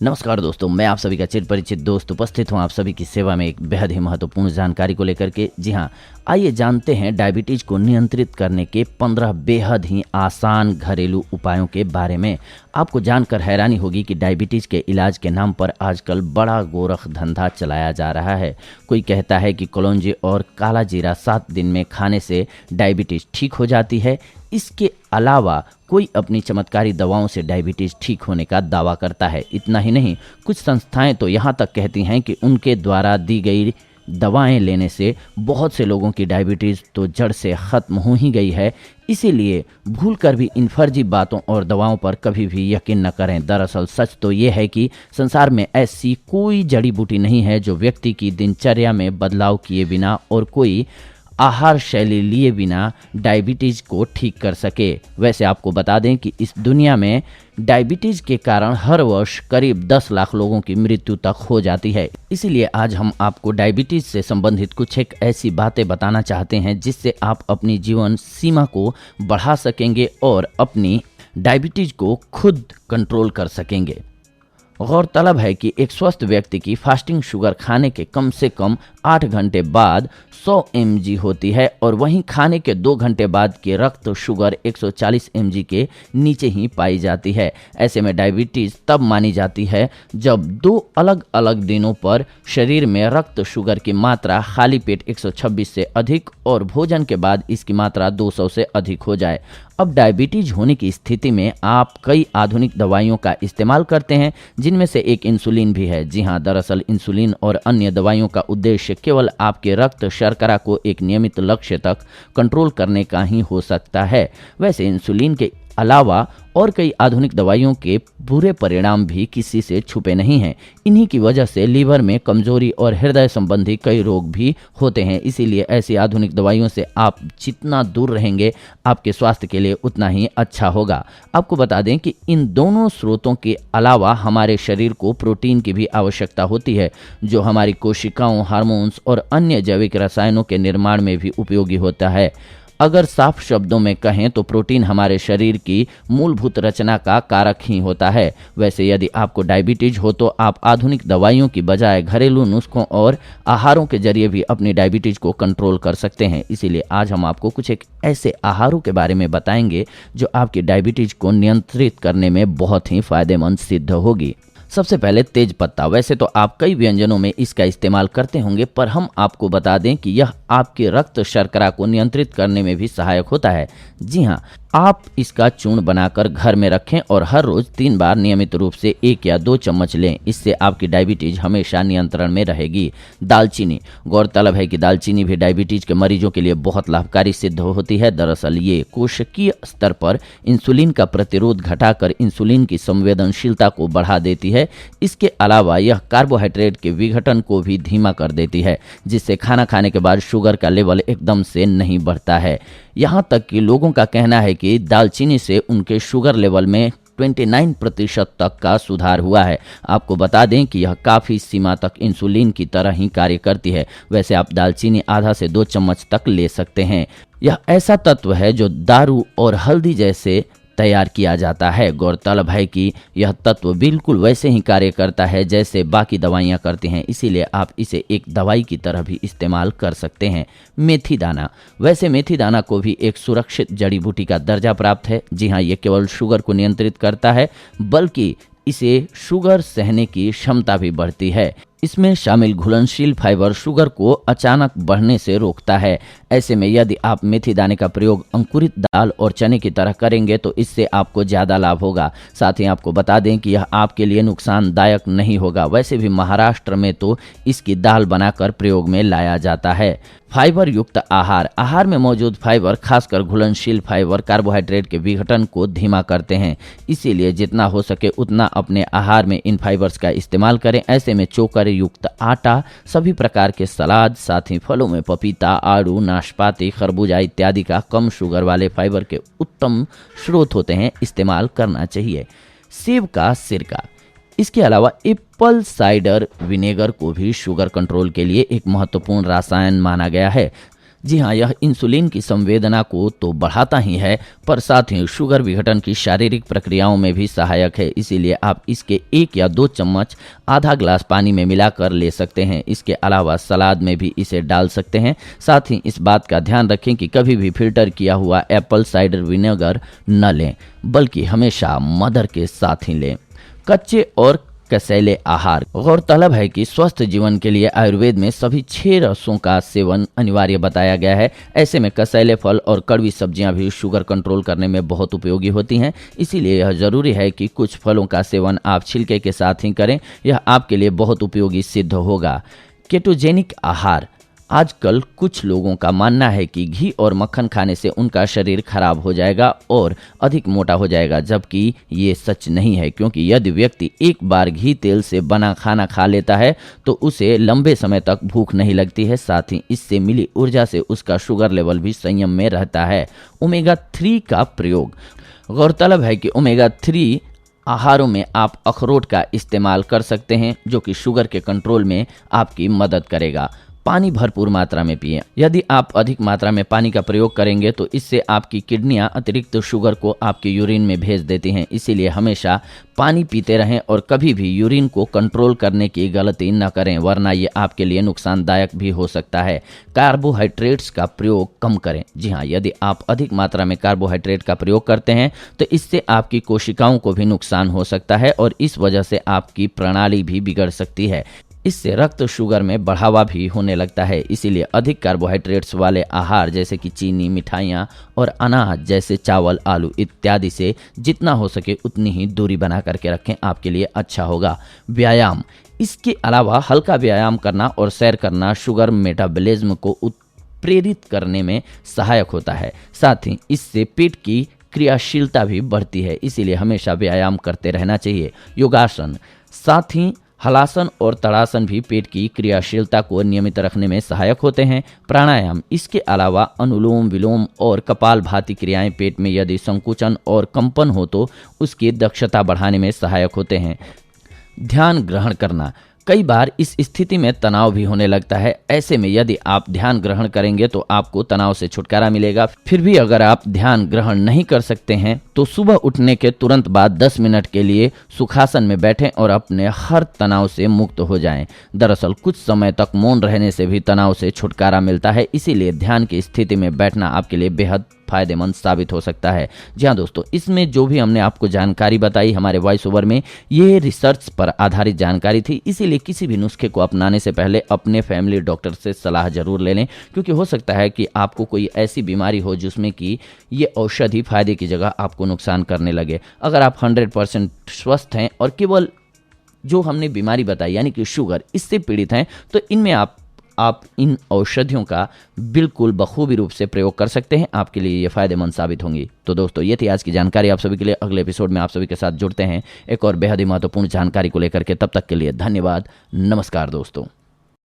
नमस्कार दोस्तों, मैं आप सभी का चिर परिचित दोस्त उपस्थित हूं आप सभी की सेवा में एक बेहद ही महत्वपूर्ण जानकारी को लेकर के। जी हां, आइए जानते हैं डायबिटीज को नियंत्रित करने के 15 बेहद ही आसान घरेलू उपायों के बारे में। आपको जानकर हैरानी होगी कि डायबिटीज के इलाज के नाम पर आजकल बड़ा गोरख धंधा चलाया जा रहा है। कोई कहता है कि कलौंजी और काला जीरा 7 दिन में खाने से डायबिटीज ठीक हो जाती है। इसके अलावा कोई अपनी चमत्कारी दवाओं से डायबिटीज ठीक होने का दावा करता है। इतना ही नहीं, कुछ संस्थाएं तो यहाँ तक कहती हैं कि उनके द्वारा दी गई दवाएं लेने से बहुत से लोगों की डायबिटीज तो जड़ से ख़त्म हो ही गई है। इसीलिए भूलकर भी इन फर्जी बातों और दवाओं पर कभी भी यकीन न करें। दरअसल सच तो ये है कि संसार में ऐसी कोई जड़ी बूटी नहीं है जो व्यक्ति की दिनचर्या में बदलाव किए बिना और कोई आहार शैली लिए बिना डायबिटीज को ठीक कर सके। वैसे आपको बता दें कि इस दुनिया में डायबिटीज के कारण हर वर्ष करीब 10 लाख लोगों की मृत्यु तक हो जाती है। इसीलिए आज हम आपको डायबिटीज से संबंधित कुछ एक ऐसी बातें बताना चाहते हैं जिससे आप अपनी जीवन सीमा को बढ़ा सकेंगे और अपनी डायबिटीज को खुद कंट्रोल कर सकेंगे। गौरतलब है कि एक स्वस्थ व्यक्ति की फास्टिंग शुगर खाने के कम से कम 8 घंटे बाद 100 mg होती है और वहीं खाने के 2 घंटे बाद की रक्त शुगर 140 mg के नीचे ही पाई जाती है। ऐसे में डायबिटीज़ तब मानी जाती है जब 2 अलग अलग दिनों पर शरीर में रक्त शुगर की मात्रा खाली पेट 126 से अधिक और भोजन के बाद इसकी मात्रा 200 से अधिक हो जाए। अब डायबिटीज होने की स्थिति में आप कई आधुनिक दवाइयों का इस्तेमाल करते हैं, जिनमें से एक इंसुलिन भी है। जी हाँ, दरअसल इंसुलिन और अन्य दवाइयों का उद्देश्य केवल आपके रक्त शर्करा को एक नियमित लक्ष्य तक कंट्रोल करने का ही हो सकता है। वैसे इंसुलिन के अलावा और कई आधुनिक दवाइयों के बुरे परिणाम भी किसी से छुपे नहीं हैं। इन्हीं की वजह से लीवर में कमजोरी और हृदय संबंधी कई रोग भी होते हैं। इसीलिए ऐसी आधुनिक दवाइयों से आप जितना दूर रहेंगे आपके स्वास्थ्य के लिए उतना ही अच्छा होगा। आपको बता दें कि इन दोनों स्रोतों के अलावा हमारे शरीर को प्रोटीन की भी आवश्यकता होती है, जो हमारी कोशिकाओं, हार्मोन्स और अन्य जैविक रसायनों के निर्माण में भी उपयोगी होता है। अगर साफ शब्दों में कहें तो प्रोटीन हमारे शरीर की मूलभूत रचना का कारक ही होता है। वैसे यदि आपको डायबिटीज हो तो आप आधुनिक दवाइयों की बजाय घरेलू नुस्खों और आहारों के जरिए भी अपनी डायबिटीज को कंट्रोल कर सकते हैं। इसीलिए आज हम आपको कुछ एक ऐसे आहारों के बारे में बताएंगे जो आपकी डायबिटीज को नियंत्रित करने में बहुत ही फायदेमंद सिद्ध होगी। सबसे पहले तेज पत्ता। वैसे तो आप कई व्यंजनों में इसका इस्तेमाल करते होंगे, पर हम आपको बता दें कि यह आपके रक्त शर्करा को नियंत्रित करने में भी सहायक होता है। जी हाँ, आप इसका चूर्ण बनाकर घर में रखें और हर रोज 3 बार नियमित रूप से 1 या 2 चम्मच लें। इससे आपकी डायबिटीज हमेशा नियंत्रण में रहेगी। दालचीनी। गौरतलब है कि दालचीनी भी डायबिटीज के मरीजों के लिए बहुत लाभकारी सिद्ध होती है। दरअसल ये कोशिकीय स्तर पर इंसुलिन का प्रतिरोध घटाकर इंसुलिन की संवेदनशीलता को बढ़ा देती है। इसके अलावा यह कार्बोहाइड्रेट के विघटन को भी धीमा कर देती है, जिससे खाना खाने के बाद शुगर का लेवल एकदम से नहीं बढ़ता है। यहाँ तक कि लोगों का कहना है कि दालचीनी से उनके शुगर लेवल में 29% तक का सुधार हुआ है। आपको बता दें कि यह काफ़ी सीमा तक इंसुलिन की तरह ही कार्य करती है। वैसे आप दालचीनी आधा से 2 चम्मच तक ले सकते हैं। यह ऐसा तत्व है जो दारू और हल्दी जैसे तैयार किया जाता है। गौरतलब है कि यह तत्व बिल्कुल वैसे ही कार्य करता है जैसे बाकी दवाइयाँ करती हैं, इसीलिए आप इसे एक दवाई की तरह भी इस्तेमाल कर सकते हैं। मेथी दाना। वैसे मेथी दाना को भी एक सुरक्षित जड़ी बूटी का दर्जा प्राप्त है। जी हाँ, ये केवल शुगर को नियंत्रित करता है, बल्कि इसे शुगर सहने की क्षमता भी बढ़ती है। इसमें शामिल घुलनशील फाइबर शुगर को अचानक बढ़ने से रोकता है। ऐसे में यदि आप मेथी दाने का प्रयोग अंकुरित दाल और चने की तरह करेंगे तो इससे आपको ज़्यादा लाभ होगा। साथ ही आपको बता दें कि यह आपके लिए नुकसानदायक नहीं होगा। वैसे भी महाराष्ट्र में तो इसकी दाल बनाकर प्रयोग में लाया जाता है। फाइबर युक्त आहार। आहार में मौजूद फाइबर, खासकर घुलनशील फाइबर, कार्बोहाइड्रेट के विघटन को धीमा करते हैं। इसीलिए जितना हो सके उतना अपने आहार में इन फाइबर्स का इस्तेमाल करें। ऐसे में चोकर युक्त आटा, सभी प्रकार के सलाद, साथ ही फलों में पपीता, आड़ू, नाशपाती, खरबूजा इत्यादि का कम शुगर वाले फाइबर के उत्तम स्रोत होते हैं, इस्तेमाल करना चाहिए। सेब का सिरका। इसके अलावा एप्पल साइडर विनेगर को भी शुगर कंट्रोल के लिए एक महत्वपूर्ण रसायन माना गया है। जी हाँ, यह इंसुलिन की संवेदना को तो बढ़ाता ही है पर साथ ही शुगर विघटन की शारीरिक प्रक्रियाओं में भी सहायक है। इसीलिए आप इसके 1 या 2 चम्मच आधा ग्लास पानी में मिलाकर ले सकते हैं। इसके अलावा सलाद में भी इसे डाल सकते हैं। साथ ही इस बात का ध्यान रखें कि कभी भी फिल्टर किया हुआ एप्पल साइडर विनेगर न लें, बल्कि हमेशा मदर के साथ ही लें। कच्चे और कसैले आहार। गौरतलब है कि स्वस्थ जीवन के लिए आयुर्वेद में सभी 6 रसों का सेवन अनिवार्य बताया गया है। ऐसे में कसैले फल और कड़वी सब्जियां भी शुगर कंट्रोल करने में बहुत उपयोगी होती हैं। इसीलिए यह जरूरी है कि कुछ फलों का सेवन आप छिलके के साथ ही करें। यह आपके लिए बहुत उपयोगी सिद्ध होगा। केटोजेनिक आहार। आजकल कुछ लोगों का मानना है कि घी और मक्खन खाने से उनका शरीर खराब हो जाएगा और अधिक मोटा हो जाएगा, जबकि ये सच नहीं है, क्योंकि यदि व्यक्ति एक बार घी तेल से बना खाना खा लेता है तो उसे लंबे समय तक भूख नहीं लगती है। साथ ही इससे मिली ऊर्जा से उसका शुगर लेवल भी संयम में रहता है। ओमेगा 3 का प्रयोग। गौरतलब है कि ओमेगा 3 आहारों में आप अखरोट का इस्तेमाल कर सकते हैं, जो कि शुगर के कंट्रोल में आपकी मदद करेगा। पानी भरपूर मात्रा में पिएं। यदि आप अधिक मात्रा में पानी का प्रयोग करेंगे तो इससे आपकी किडनियां अतिरिक्त शुगर को आपके यूरिन में भेज देती हैं। इसीलिए हमेशा पानी पीते रहें और कभी भी यूरिन को कंट्रोल करने की गलती न करें, वरना ये आपके लिए नुकसानदायक भी हो सकता है। कार्बोहाइड्रेट्स का प्रयोग कम करें। जी हाँ, यदि आप अधिक मात्रा में कार्बोहाइड्रेट का प्रयोग करते हैं तो इससे आपकी कोशिकाओं को भी नुकसान हो सकता है और इस वजह से आपकी प्रणाली भी बिगड़ सकती है। इससे रक्त शुगर में बढ़ावा भी होने लगता है। इसीलिए अधिक कार्बोहाइड्रेट्स वाले आहार जैसे कि चीनी, मिठाइयाँ और अनाज जैसे चावल, आलू इत्यादि से जितना हो सके उतनी ही दूरी बना करके रखें, आपके लिए अच्छा होगा। व्यायाम। इसके अलावा हल्का व्यायाम करना और सैर करना शुगर मेटाबॉलिज्म को प्रेरित करने में सहायक होता है। साथ ही इससे पेट की क्रियाशीलता भी बढ़ती है। इसीलिए हमेशा व्यायाम करते रहना चाहिए। योगासन। साथ ही हलासन और तड़ासन भी पेट की क्रियाशीलता को नियमित रखने में सहायक होते हैं। प्राणायाम। इसके अलावा अनुलोम विलोम और कपालभाति क्रियाएं पेट में यदि संकुचन और कंपन हो तो उसकी दक्षता बढ़ाने में सहायक होते हैं। ध्यान ग्रहण करना। कई बार इस स्थिति में तनाव भी होने लगता है। ऐसे में यदि आप ध्यान ग्रहण करेंगे तो आपको तनाव से छुटकारा मिलेगा। फिर भी अगर आप ध्यान ग्रहण नहीं कर सकते हैं तो सुबह उठने के तुरंत बाद 10 मिनट के लिए सुखासन में बैठें और अपने हर तनाव से मुक्त हो जाएं। दरअसल कुछ समय तक मौन रहने से भी तनाव से छुटकारा मिलता है। इसीलिए ध्यान की स्थिति में बैठना आपके लिए बेहद फायदेमंद साबित हो सकता है। जी हाँ दोस्तों, इसमें जो भी हमने आपको जानकारी बताई हमारे वॉइस ओवर में, ये रिसर्च पर आधारित जानकारी थी। इसीलिए किसी भी नुस्खे को अपनाने से पहले अपने फैमिली डॉक्टर से सलाह जरूर ले लें, क्योंकि हो सकता है कि आपको कोई ऐसी बीमारी हो जिसमें कि ये औषधि फायदे की जगह आपको नुकसान करने लगे। अगर आप 100% स्वस्थ हैं और केवल जो हमने बीमारी बताई यानी कि शुगर, इससे पीड़ित हैं तो इनमें आप इन औषधियों का बिल्कुल बखूबी रूप से प्रयोग कर सकते हैं। आपके लिए ये फायदेमंद साबित होंगी। तो दोस्तों, ये थी आज की जानकारी आप सभी के लिए। अगले एपिसोड में आप सभी के साथ जुड़ते हैं एक और बेहद ही महत्वपूर्ण जानकारी को लेकर के। तब तक के लिए धन्यवाद। नमस्कार दोस्तों।